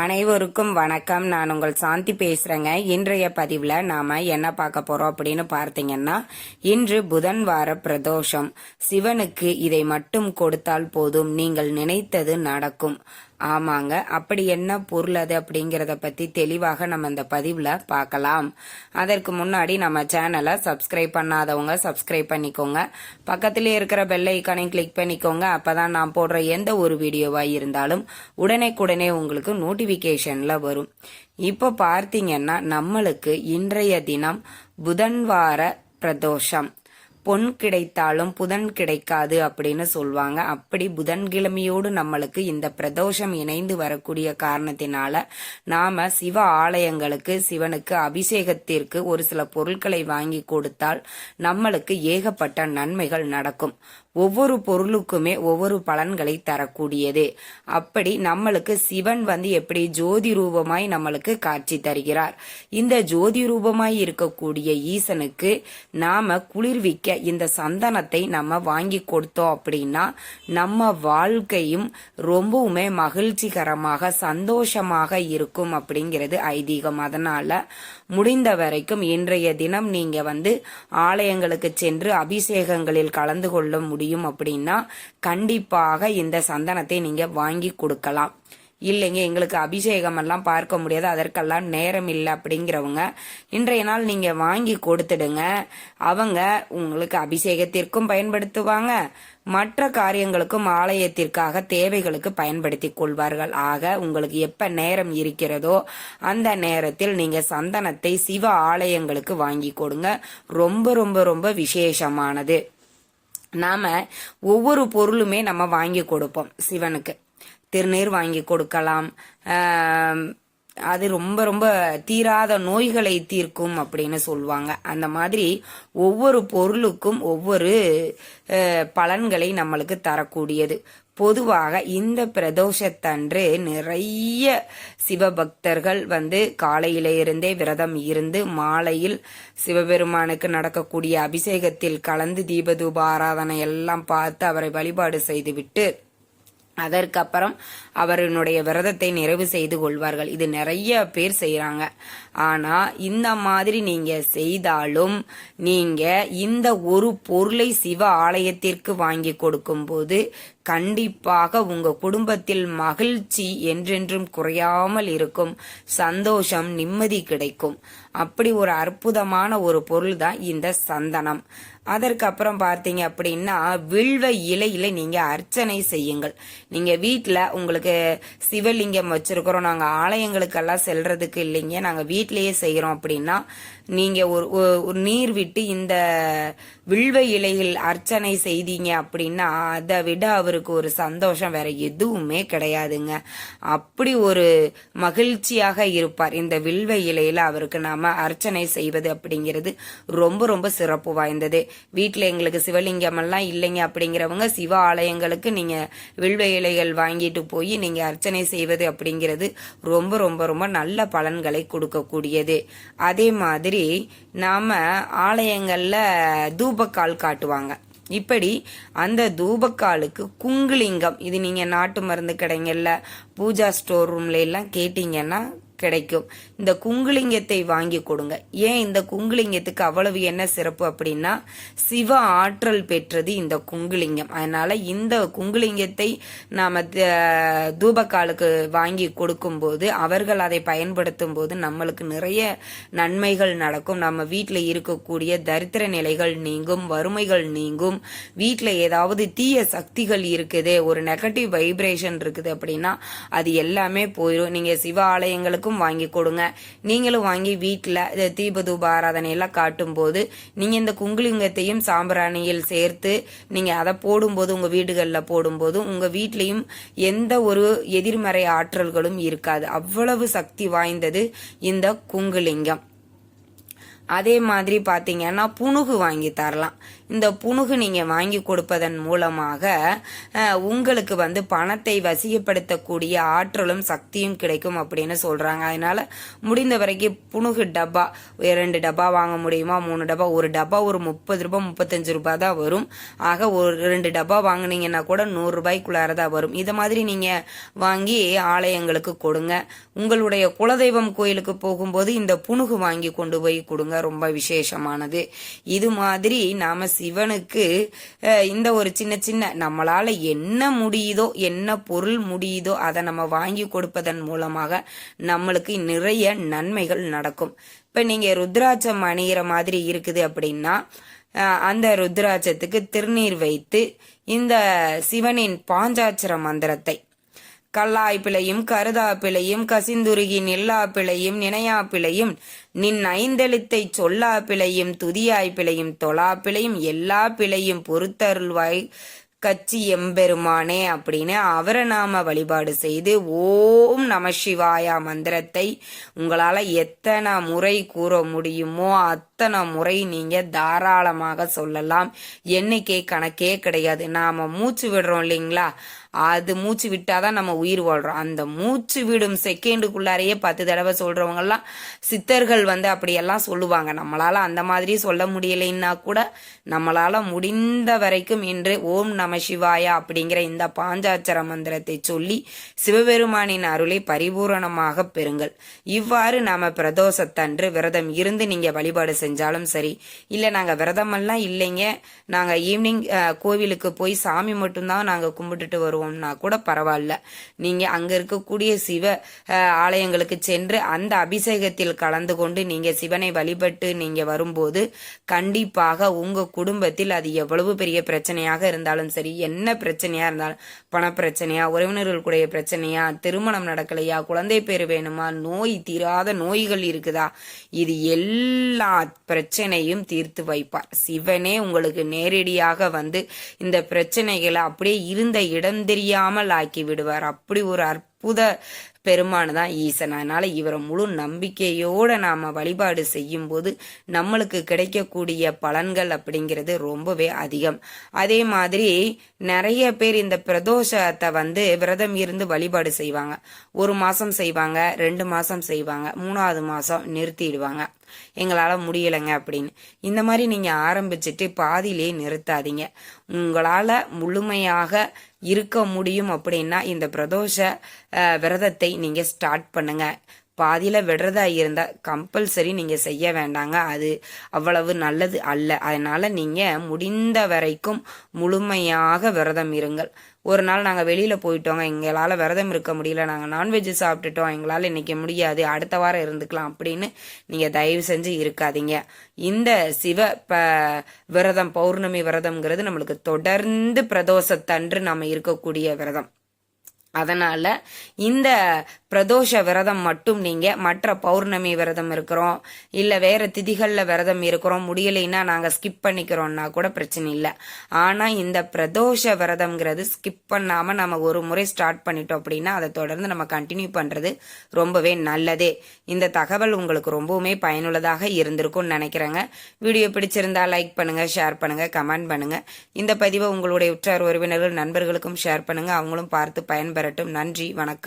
அனைவருக்கும் வணக்கம். நான் உங்கள் சாந்தி பேசுறேங்க. இன்றைய பதிவுல நாம என்ன பார்க்க போறோம் அப்படின்னு பார்த்தீங்கன்னா, இன்று புதன் வார பிரதோஷம். சிவனுக்கு இதை மட்டும் கொடுத்தால் போதும், நீங்கள் நினைத்தது நடக்கும். ஆமாங்க, அப்படி என்ன பொருள் அது அப்படிங்கறத பத்தி தெளிவாக நம்ம இந்த பதிவுல பார்க்கலாம். அதற்கு முன்னாடி நம்ம சேனலை சப்ஸ்கிரைப் பண்ணாதவங்க சப்ஸ்கிரைப் பண்ணிக்கோங்க. பக்கத்திலே இருக்கிற பெல் ஐக்கானையும் கிளிக் பண்ணிக்கோங்க. அப்பதான் நான் போடுற எந்த ஒரு வீடியோவா இருந்தாலும் உடனே உங்களுக்கு நோட்டிபிகேஷன்ல வரும். இப்போ பார்த்தீங்கன்னா, நம்மளுக்கு இன்றைய தினம் புதன் வார பிரதோஷம். பொன் கிடைத்தாலும் புதன் கிடைக்காது அப்படின்னு சொல்லுவாங்க. அப்படி புதன்கிழமையோடு நம்மளுக்கு இந்த பிரதோஷம் இணைந்து வரக்கூடிய காரணத்தினால நாம சிவ ஆலயங்களுக்கு சிவனுக்கு அபிஷேகத்திற்கு ஒரு சில பொருட்களை வாங்கி கொடுத்தால் நம்மளுக்கு ஏகப்பட்ட நன்மைகள் நடக்கும். ஒவ்வொரு பொருளுக்குமே ஒவ்வொரு பலன்களை தரக்கூடியது. அப்படி நம்மளுக்கு சிவன் எப்படி ஜோதி ரூபமாய் நம்மளுக்கு காட்சி தருகிறார். இந்த ஜோதி ரூபமாய் இருக்கக்கூடிய ஈசனுக்கு நாம குளிர்விக்க இந்த சந்தனத்தை நம்ம வாங்கி கொடுத்தோம் அப்படின்னா நம்ம வாழ்க்கையும் ரொம்பவுமே மகிழ்ச்சிகரமாக சந்தோஷமாக இருக்கும் அப்படிங்கிறது ஐதீகம். அதனால முடிந்த வரைக்கும் இன்றைய தினம் நீங்க ஆலயங்களுக்கு சென்று அபிஷேகங்களில் கலந்து கொள்ள முடியும் அப்படின்னா கண்டிப்பாக இந்த சந்தனத்தை நீங்க வாங்கி கொடுக்கலாம். இல்லைங்க, எங்களுக்கு அபிஷேகம் எல்லாம் பார்க்க முடியாது, அதற்கெல்லாம் நேரம் இல்லை அப்படிங்கிறவங்க இன்றைய நாள் நீங்க வாங்கி கொடுத்துடுங்க. அவங்க உங்களுக்கு அபிஷேகத்திற்கும் பயன்படுத்துவாங்க, மற்ற காரியங்களுக்கும் ஆலயத்திற்காக தேவைகளுக்கு பயன்படுத்தி கொள்வார்கள். ஆக உங்களுக்கு எப்ப நேரம் இருக்கிறதோ அந்த நேரத்தில் நீங்க சந்தனத்தை சிவ ஆலயங்களுக்கு வாங்கி கொடுங்க. ரொம்ப ரொம்ப ரொம்ப விசேஷமானது. நாம ஒவ்வொரு பொருளுமே நம்ம வாங்கி கொடுப்போம் சிவனுக்கு. திருநீர் வாங்கி கொடுக்கலாம், அது ரொம்ப ரொம்ப தீராத நோய்களை தீர்க்கும் அப்படின்னு சொல்லுவாங்க. அந்த மாதிரி ஒவ்வொரு பொருளுக்கும் ஒவ்வொரு பலன்களை நம்மளுக்கு தரக்கூடியது. பொதுவாக இந்த பிரதோஷத்தன்று நிறைய சிவபக்தர்கள் காலையில இருந்தே விரதம் இருந்து மாலையில் சிவபெருமானுக்கு நடக்கக்கூடிய அபிஷேகத்தில் கலந்து தீபதூப ஆராதனை எல்லாம் பார்த்து அவரை வழிபாடு செய்துவிட்டு அதற்கப்புறம் அவருடைய விரதத்தை நிறைவு செய்து கொள்வார்கள். இது நிறைய பேர் செய்யறாங்க. ஆனா இந்த மாதிரி நீங்க செய்தாலும் நீங்க இந்த ஒரு பொருளை சிவ ஆலயத்திற்கு வாங்கி கொடுக்கும் போது கண்டிப்பாக உங்க குடும்பத்தில் மகிழ்ச்சி என்றென்றும் குறையாமல் இருக்கும், சந்தோஷம் நிம்மதி கிடைக்கும். அப்படி ஒரு அற்புதமான ஒரு பொருள் தான் இந்த சந்தனம். அதற்கப்புறம் பார்த்தீங்க அப்படின்னா வில்வ இலையில நீங்க அர்ச்சனை செய்யுங்கள். நீங்க வீட்டுல உங்களுக்கு சிவலிங்கம் வச்சிருக்கிறோம், நாங்க ஆலயங்களுக்கெல்லாம் செல்றதுக்கு இல்லைங்க, நாங்க வீட்டிலேயே செய்யறோம் அப்படின்னா நீங்க ஒரு நீர் விட்டு இந்த வில்வ இலையில் அர்ச்சனை செய்தீங்க அப்படின்னா அதை விட அவருக்கு ஒரு சந்தோஷம் வேற எதுவுமே கிடையாதுங்க. அப்படி ஒரு மகிழ்ச்சியாக இருப்பார். இந்த வில்வ இலையில அவருக்கு நாம அர்ச்சனை செய்வது அப்படிங்கிறது ரொம்ப ரொம்ப சிறப்பு வாய்ந்தது. வீட்டுல எங்களுக்கு சிவலிங்கம் எல்லாம் இல்லைங்க அப்படிங்கிறவங்க சிவ ஆலயங்களுக்கு நீங்க வில்வ இலைகள் வாங்கிட்டு போய் நீங்க அர்ச்சனை செய்வது அப்படிங்கிறது ரொம்ப ரொம்ப ரொம்ப நல்ல பலன்களை கொடுக்கக்கூடியது. அதே மாதிரி நாம ஆலயங்கள்ல தூபக்கால் காட்டுவாங்க. இப்படி அந்த தூபக்காலுக்கு குங்குலிங்கம், இது நீங்க நாட்டு மருந்து கடைங்கள்ல பூஜா ஸ்டோர் ரூம்ல எல்லாம் கேட்டீங்கன்னா கிடைக்கும். இந்த குங்குலிங்கத்தை வாங்கி கொடுங்க. ஏன் இந்த குங்குலிங்கத்துக்கு அவ்வளவு என்ன சிறப்பு அப்படின்னா சிவ ஆற்றல் பெற்றது இந்த குங்குலிங்கம். அதனால இந்த குங்குலிங்கத்தை நாம தூபக்காலுக்கு வாங்கி கொடுக்கும் போது அவர்கள் அதை பயன்படுத்தும் போது நம்மளுக்கு நிறைய நன்மைகள் நடக்கும். நம்ம வீட்டுல இருக்கக்கூடிய தரித்திர நிலைகள் நீங்கும், வறுமைகள் நீங்கும். வீட்டுல ஏதாவது தீய சக்திகள் இருக்குது, ஒரு நெகட்டிவ் வைப்ரேஷன் இருக்குது அப்படின்னா அது எல்லாமே போயிடும். நீங்க சிவ ஆலயங்களுக்கு வாங்கி கொடுங்க. நீங்களும் வாங்கி வீட்டுல தீபதூப ஆராதனை எல்லாம் காட்டும் போது நீங்க இந்த குங்குலிங்கத்தையும் சாம்பிராணியில் சேர்த்து நீங்க அதை போடும்போது உங்க வீடுகள்ல போடும்போது உங்க வீட்லயும் எந்த ஒரு எதிர்மறை ஆற்றல்களும் இருக்காது. அவ்வளவு சக்தி வாய்ந்தது இந்த குங்குலிங்கம். அதே மாதிரி பாத்தீங்கன்னா புனுகு வாங்கி தரலாம். இந்த புனுகு நீங்க வாங்கி கொடுப்பதன் மூலமாக உங்களுக்கு வந்து பணத்தை வசியப்படுத்தக்கூடிய ஆற்றலும் சக்தியும் கிடைக்கும் அப்படின்னு சொல்றாங்க. அதனால முடிந்த வரைக்கும் புனுகு டப்பா 2 டப்பா வாங்க முடியுமா, 3 டப்பா, ஒரு டப்பா ஒரு 30 ரூபாய் 35 ரூபாய் தான் வரும். ஆக ஒரு 2 டப்பா வாங்கினீங்கன்னா கூட 100 ரூபாய்க்குள்ளாரதான் வரும். இத மாதிரி நீங்க வாங்கி ஆலயங்களுக்கு கொடுங்க. உங்களுடைய குலதெய்வம் கோயிலுக்கு போகும்போது இந்த புனுகு வாங்கி கொண்டு போய் கொடுங்க, ரொம்ப விசேஷமானது. இது மாதிரி நாம சிவனுக்கு இந்த ஒரு சின்ன சின்ன நம்மளால என்ன முடியுதோ, என்ன பொருள் முடியுதோ அதை நம்ம வாங்கி கொடுப்பதன் மூலமாக நம்மளுக்கு நிறைய நன்மைகள் நடக்கும். இப்ப நீங்க ருத்ராட்சம் அணிகிற மாதிரி இருக்குது அப்படின்னா அந்த ருத்ராட்சத்துக்கு திருநீர் வைத்து இந்த சிவனின் பாஞ்சாட்சர மந்திரத்தை கல்லாய் பிழையும் கருதா பிழையும் கசிந்துருகி நில்லா பிழையும் நினையா பிழையும் நின் 5 எழுத்தை சொல்லா பிழையும் துதியாய் பிழையும் தொழா பிழையும் எல்லா பிழையும் பொறுத்தருள்வாய் கச்சி எம்பெருமானே அப்படின்னு அவரை நாம வழிபாடு செய்து ஓம் நம சிவாயா மந்திரத்தை உங்களால எத்தனை முறை கூற முடியுமோ அத்தனை முறை நீங்க தாராளமாக சொல்லலாம். எண்ணிக்கை கணக்கே கிடையாது. நாம மூச்சு விடுறோம் இல்லைங்களா, அது மூச்சு விட்டாதான் நம்ம உயிர் வாழ்றோம். அந்த மூச்சு விடும் செகண்டுக்குள்ளாரையே 10 தடவை சொல்றவங்க எல்லாம் சித்தர்கள் வந்து அப்படியெல்லாம் சொல்லுவாங்க. நம்மளால அந்த மாதிரி சொல்ல முடியலைன்னா கூட நம்மளால முடிந்த வரைக்கும் இன்று ஓம் நம சிவாயா அப்படிங்கிற இந்த பாஞ்சாட்சர மந்திரத்தை சொல்லி சிவபெருமானின் அருளை பரிபூரணமாக பெறுங்கள். இவ்வாறு நாம பிரதோஷத்தன்று விரதம் இருந்து நீங்க வழிபாடு செஞ்சாலும் சரி, இல்ல நாங்க விரதமெல்லாம் இல்லைங்க, நாங்க ஈவினிங் கோவிலுக்கு போய் சாமி மட்டும்தான் நாங்க கும்பிட்டுட்டு வருவோம் கூட பரவாயில்ல, நீங்க அங்க இருக்கக்கூடிய சிவ ஆலயங்களுக்கு சென்று அந்த அபிஷேகத்தில் கலந்து கொண்டு நீங்க சிவனை வழிபட்டு நீங்க வரும்போது கண்டிப்பாக உங்க குடும்பத்தில் அது எவ்வளவு பெரிய பிரச்சனையாக இருந்தாலும் சரி, என்ன பிரச்சனையா இருந்தாலும், பண பிரச்சனையா, உறவினர்களுடைய பிரச்சனையா, திருமணம் நடக்கலையா, குழந்தை பேர் வேணுமா, நோய் தீராத நோய்கள் இருக்குதா, இது எல்லா பிரச்சனையும் தீர்த்து வைப்பார். சிவனே உங்களுக்கு நேரடியாக வந்து இந்த பிரச்சனைகளை அப்படியே இருந்த இடம் தெரியாமல் ஆக்கி விடுவார். அப்படி ஒரு அற்புத பெருமான் தான் ஈசன். அதனால இவரை முழு நம்பிக்கையோட நாம வழிபாடு செய்யும் போது நம்மளுக்கு கிடைக்கக்கூடிய பலன்கள் அப்படிங்கிறது ரொம்பவே அதிகம். அதே மாதிரி நிறைய பேர் இந்த பிரதோஷத்தை வந்து விரதம் இருந்து வழிபாடு செய்வாங்க. 1 மாசம் செய்வாங்க, 2 மாசம் செய்வாங்க, 3வது மாசம் நிறுத்திடுவாங்க, எங்களால முடியலைங்க அப்படின்னு. இந்த மாதிரி நீங்க ஆரம்பிச்சுட்டு பாதியிலே நிறுத்தாதீங்க. உங்களால முழுமையாக இருக்க முடியும் அப்படின்னா இந்த பிரதோஷ விரதத்தை நீங்க ஸ்டார்ட் பண்ணுங்க. பாதியில விடுறதா இருந்தா கம்பல்சரி நீங்க செய்ய வேண்டாங்க, அது அவ்வளவு நல்லது அல்ல. அதனால நீங்க முடிந்த வரைக்கும் முழுமையாக விரதம் இருங்கள். ஒரு நாள் நாங்க வெளியில போயிட்டோங்க, எங்களால விரதம் இருக்க முடியல, நாங்க நான்வெஜ் சாப்பிட்டுட்டோம், எங்களால இன்னைக்கு முடியாது, அடுத்த வாரம் இருந்துக்கலாம் அப்படின்னு நீங்க தயவு செஞ்சு இருக்காதீங்க. இந்த சிவ விரதம், பௌர்ணமி விரதம்ங்கிறது நம்மளுக்கு தொடர்ந்து பிரதோஷத்தன்று நம்ம இருக்கக்கூடிய விரதம். அதனால இந்த பிரதோஷ விரதம் மட்டும் நீங்க மற்ற பௌர்ணமி விரதம் இருக்கிறோம், இல்ல வேற திதிகள்ல விரதம் இருக்கிறோம், முடியலைன்னா நாங்க ஸ்கிப் பண்ணிக்கிறோம்னா கூட பிரச்சனை இல்லை. ஆனா இந்த பிரதோஷ விரதம்ங்கிறது ஸ்கிப் பண்ணாம நம்ம ஒரு முறை ஸ்டார்ட் பண்ணிட்டோம் அப்படின்னா அதை தொடர்ந்து நம்ம கண்டினியூ பண்றது ரொம்பவே நல்லதே. இந்த தகவல் உங்களுக்கு ரொம்பவுமே பயனுள்ளதாக இருந்திருக்கும்னு நினைக்கிறேங்க. வீடியோ பிடிச்சிருந்தா லைக் பண்ணுங்க, ஷேர் பண்ணுங்க, கமெண்ட் பண்ணுங்க. இந்த பதிவை உங்களுடைய உற்றார் உறவினர்கள் நண்பர்களுக்கும் ஷேர் பண்ணுங்க, அவங்களும் பார்த்து பயன்பெறட்டும். நன்றி, வணக்கம்.